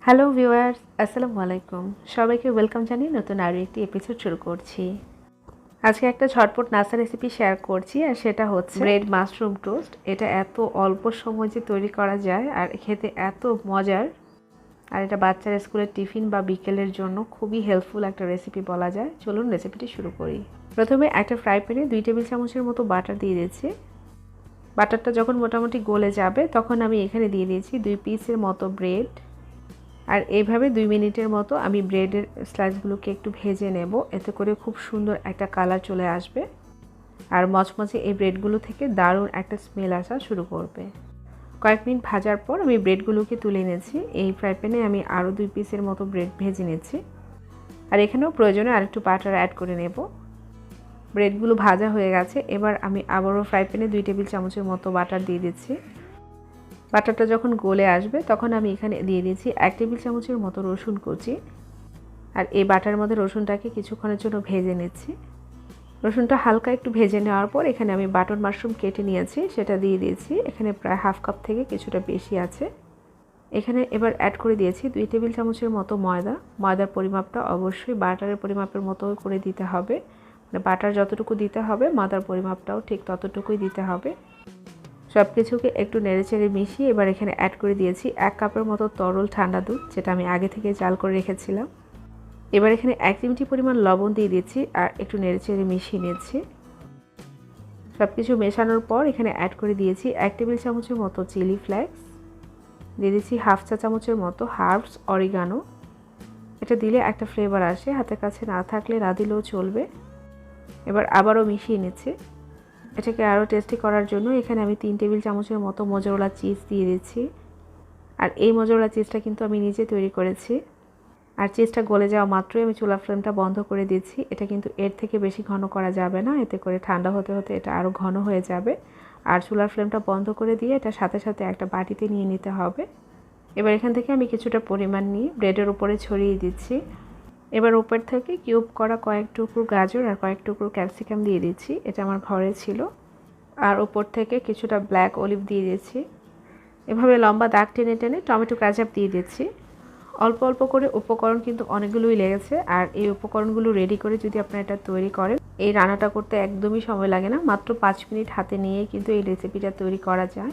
Hello viewers, আসসালামু আলাইকুম। সবাইকে ওয়েলকাম জানিয়ে নতুন আরও একটি এপিসোড শুরু করছি। আজকে একটা ঝটপট নাস্তা রেসিপি শেয়ার করছি, আর সেটা হচ্ছে ব্রেড মাশরুম টোস্ট। এটা এত অল্প সময় যে তৈরি করা যায় আর খেতে এত মজার, আর এটা বাচ্চারা স্কুলের টিফিন বা বিকেলের জন্য খুবই হেল্পফুল একটা রেসিপি বলা যায়। চলুন রেসিপিটি শুরু করি। প্রথমে একটা ফ্রাই প্যানে 2 টেবিল চামচের মতো বাটার দিয়ে দিচ্ছি। বাটারটা যখন মোটামুটি গলে যাবে তখন আমি এখানে দিয়ে দিয়েছি 2 পিসের মতো ব্রেড। আর এইভাবে 2 মিনিটের মতো আমি ব্রেডের স্লাইসগুলোকে একটু ভেজে নেব, এতে করে খুব সুন্দর একটা কালার চলে আসবে আর মচমচে এই ব্রেডগুলো থেকে দারুণ একটা স্মেল আসা শুরু করবে। কয়েক মিনিট ভাজার পর আমি ব্রেডগুলোকে তুলে নিয়েছি। এই ফ্রাই প্যানে আমি আরও 2 পিসের মতো ব্রেড ভেজে নিয়েছি, আর এখানেও প্রয়োজনে আরেকটু বাটার অ্যাড করে নেব। ব্রেডগুলো ভাজা হয়ে গেছে। এবার আমি আবারও ফ্রাই প্যানে 2 টেবিল চামচের মতো বাটার দিয়ে দিচ্ছি। বাটারটা যখন গলে আসবে তখন আমি এখানে দিয়ে দিয়েছি 1 টেবিল চামচের মতো রসুন কুচি, আর এই বাটার মধ্যে রসুনটাকে কিছুক্ষণের জন্য ভেজে নিচ্ছি। রসুনটা হালকা একটু ভেজে নেওয়ার পর এখানে আমি বাটন মাশরুম কেটে নিয়েছি, সেটা দিয়ে দিয়েছি। এখানে প্রায় হাফ কাপ থেকে কিছুটা বেশি আছে। এখানে এবার অ্যাড করে দিয়েছি 2 টেবিল চামচের মতো ময়দা। ময়দার পরিমাপটা অবশ্যই বাটারের পরিমাপের মতো করে দিতে হবে, মানে বাটার যতটুকু দিতে হবে ময়দার পরিমাপটাও ঠিক ততটুকুই দিতে হবে। সব কিছুকে একটু নেড়েচেড়ে মিশিয়ে এবার এখানে অ্যাড করে দিয়েছি 1 কাপের মতো তরল ঠান্ডা দুধ, যেটা আমি আগে থেকে জাল করে রেখেছিলাম। এবার এখানে 1 চিমটি পরিমাণ লবণ দিয়ে দিচ্ছি আর একটু নেড়েচেড়ে মিশিয়ে নিচ্ছি। সব কিছু মেশানোর পর এখানে অ্যাড করে দিয়েছি 1 টেবিল চামচের মতো চিলি ফ্লেক্স, দিয়ে দিচ্ছি হাফ চা চামচের মতো হার্বস অরিগানো। এটা দিলে একটা ফ্লেভার আসে, হাতের কাছে না থাকলে না দিলেও চলবে। এবার আবারও মিশিয়ে নিচ্ছি। এটাকে আরও টেস্টি করার জন্য এখানে আমি 3 টেবিল চামচের মতো মোজারেলা চিজ দিয়ে দিচ্ছি। আর এই মোজারেলা চিজটা কিন্তু আমি নিজে তৈরি করেছি। আর চিজটা গলে যাওয়া মাত্রই আমি চুলা ফ্লেমটা বন্ধ করে দিচ্ছি। এটা কিন্তু এর থেকে বেশি ঘন করা যাবে না, এতে করে ঠান্ডা হতে হতে এটা আরও ঘন হয়ে যাবে। আর চুলার ফ্লেমটা বন্ধ করে দিয়ে এটা সাথে সাথে একটা বাটিতে নিয়ে নিতে হবে। এবার এখান থেকে আমি কিছুটা পরিমাণ নিয়ে ব্রেডের উপরে ছড়িয়ে দিচ্ছি। এবার উপর থেকে কিউব করা কয়েক টুকরো গাজর আর কয়েক টুকরো ক্যাপসিকাম দিয়ে দিচ্ছি, এটা আমার ঘরে ছিল। আর উপর থেকে কিছুটা ব্ল্যাক অলিভ দিয়ে দিচ্ছি। এভাবে লম্বা দাগ টেনে টেনে টমেটো কেচাপ দিয়ে দিচ্ছি। অল্প অল্প করে উপকরণ কিন্তু অনেকগুলোই লেগেছে, আর এই উপকরণগুলো রেডি করে যদি আপনারা এটা তৈরি করেন, এই রান্নাটা করতে একদমই সময় লাগে না। মাত্র 5 মিনিট হাতে নিয়ে কিন্তু এই রেসিপিটা তৈরি করা যায়।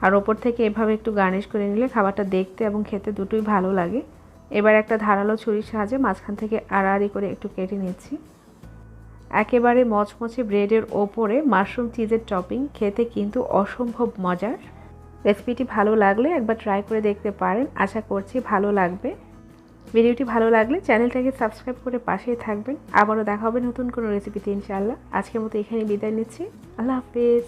আর ওপর থেকে এভাবে একটু গার্নিশ করে নিলে খাবারটা দেখতে এবং খেতে দুটোই ভালো লাগে। এবার একটা ধারালো ছুরির সাহায্যে মাঝখান থেকে আড়াআড়ি করে একটু কেটে নিচ্ছি। একেবারে মচমচে ব্রেডের ওপরে মাশরুম চিজের টপিং, খেতে কিন্তু অসম্ভব মজার। রেসিপিটি ভালো লাগলে একবার ট্রাই করে দেখতে পারেন, আশা করছি ভালো লাগবে। ভিডিওটি ভালো লাগলে চ্যানেলটাকে সাবস্ক্রাইব করে পাশেই থাকবেন। আবারও দেখা হবে নতুন কোনো রেসিপিতে ইনশাআল্লাহ। আজকের মতো এখানে বিদায় নিচ্ছি। আল্লাহ হাফেজ।